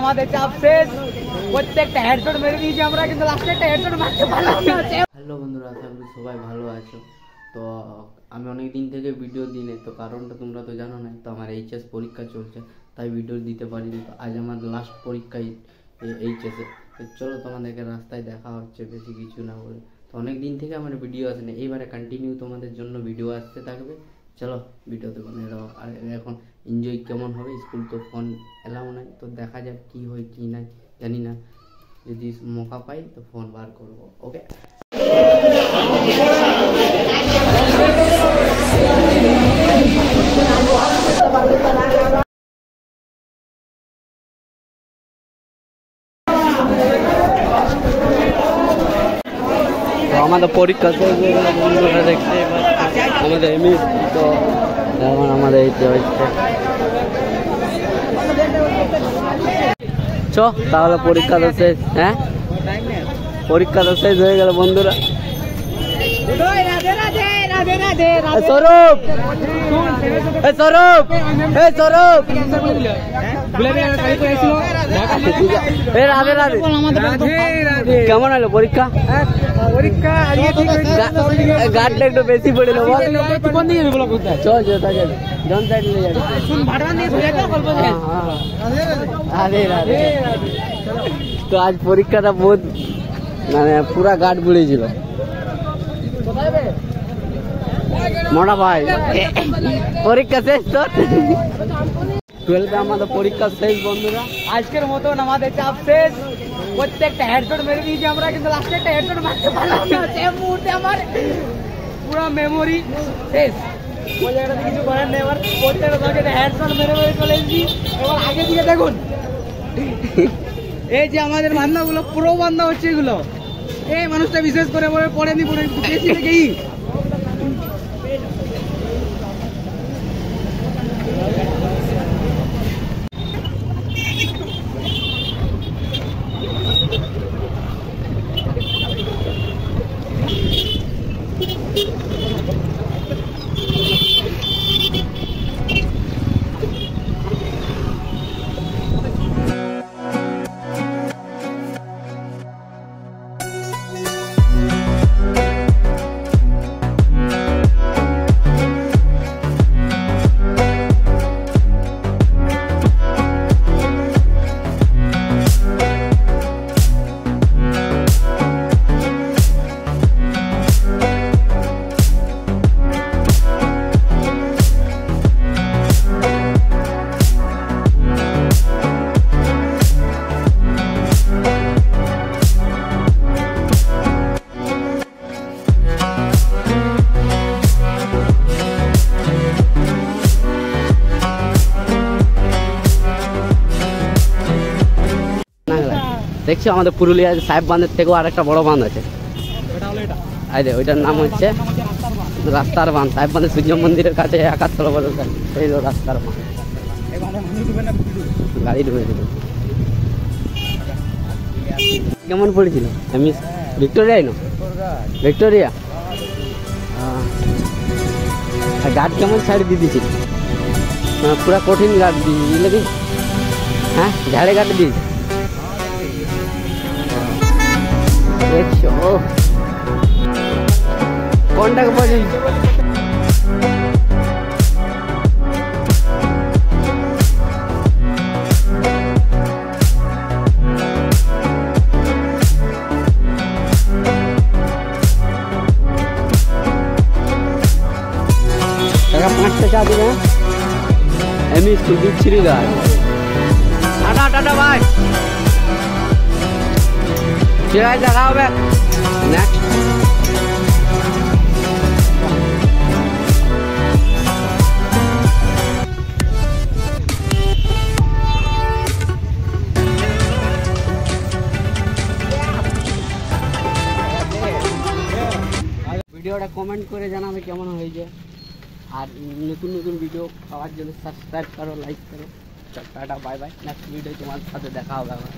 আমাদের চাপ শেষ, প্রত্যেকটা হেডশট মেরে দিয়েছি আমরা, কিন্তু লাস্টে একটা হেডশট মারতে পারলাম না। হ্যালো বন্ধুরা, আশা করি সবাই ভালো আছো। তো আমি অনেক দিন থেকে ভিডিও দিই না, তো কারণটা তোমরা তো জানো না। তো আমার এইচএস পরীক্ষা চলছে, তাই ভিডিও দিতে পারিনি। তো আজ আমার লাস্ট পরীক্ষায় এইচএসে। তো চলো তোমাদেরকে রাস্তায় দেখা হচ্ছে, বেশি কিছু না বলে। তো অনেক দিন থেকে আমার ভিডিও আসে না, এইবারে কন্টিনিউ তোমাদের জন্য ভিডিও আসতে থাকবে। চলো ভিডিওতে বানিয়ে দাও। আর এখন এনজয় কেমন হবে, স্কুল তো ফোন এলাও নাই, তো দেখা যাক কী হয় কী নাই জানি না। যদি মৌকা পাই তো ফোন বার করবো। ওকে, আমাদের পরীক্ষা বন্ধুরা দেখতে আমাদের এমনি তো এখন আমাদের এইতে হচ্ছে। চ তাহলে পরীক্ষা তো শেষ। হ্যাঁ, পরীক্ষা তো শেষ হয়ে গেল বন্ধুরা। স্বরূপ, স্বরূপ, স্বরূপ, কেমন হলো পরীক্ষা? গাড়টা একটু বেশি পড়ে নেবো। তো আজ পরীক্ষাটা বহুত মানে পুরা গার্ড বুড়েছিল। মোটা ভাই পরীক্ষা শেষ তো, 12 আমাদের পরীক্ষা শেষ বন্ধুরা। আজকের মতন আমাদের চাপ শেষ, প্রত্যেকটা হেডশট মেরে দিয়েছি আমরা, কিন্তু লাস্টে একটা হেডশট মারতে পারলাম না। সে মুহূর্তে আমার পুরো মেমোরি শেষ। ওই জায়গাটাতে কিছু করার নেই, এবার প্রত্যেকটা হেডশট মেরে মেরে চলে এসেছি। এবার আগে দিকে দেখুন, এই যে আমাদের বান্ধাগুলো পুরো বান্ধা হচ্ছে এগুলো। এই মানুষটা বিশেষ করে পড়েনি পড়ে বেশি থেকেই। দেখছি আমাদের পুরুলিয়া সাহেব বাঁধের থেকেও আর একটা বড় বাঁধ আছে। ওইটার নাম হচ্ছে রাস্তার বাঁধ। সাহেব বাঁধের সূর্য মন্দিরের কাছে একাত্তর বছর সেই রাস্তার বাঁধ। গাড়ি ঢুকেছিল। কেমন পড়েছিল? আমি ভিক্টোরিয়াই না, ভিক্টোরিয়া। গার্ড কেমন ছাড়ি দিয়ে দিয়েছিল? পুরা কঠিন গার্ড দিয়েছিল কি? হ্যাঁ, ঝাড়ে গার্ড দিয়েছি। দেখছো কোনটাকে পর্যন্ত টাকা 5টা চা দিবে। আমি স্কুল দিচ্ছি গাছ। টাটা টাটা ভাই, ঠিক আছে, দেখা হবে নেক্সট। ভিডিওটা কমেন্ট করে জানাবে কেমন হয়েছে। আর নতুন নতুন ভিডিও পাওয়ার জন্য সাবস্ক্রাইব করো, লাইক করো। Tata bye bye, next video তোমার সাথে দেখা হবে আমার।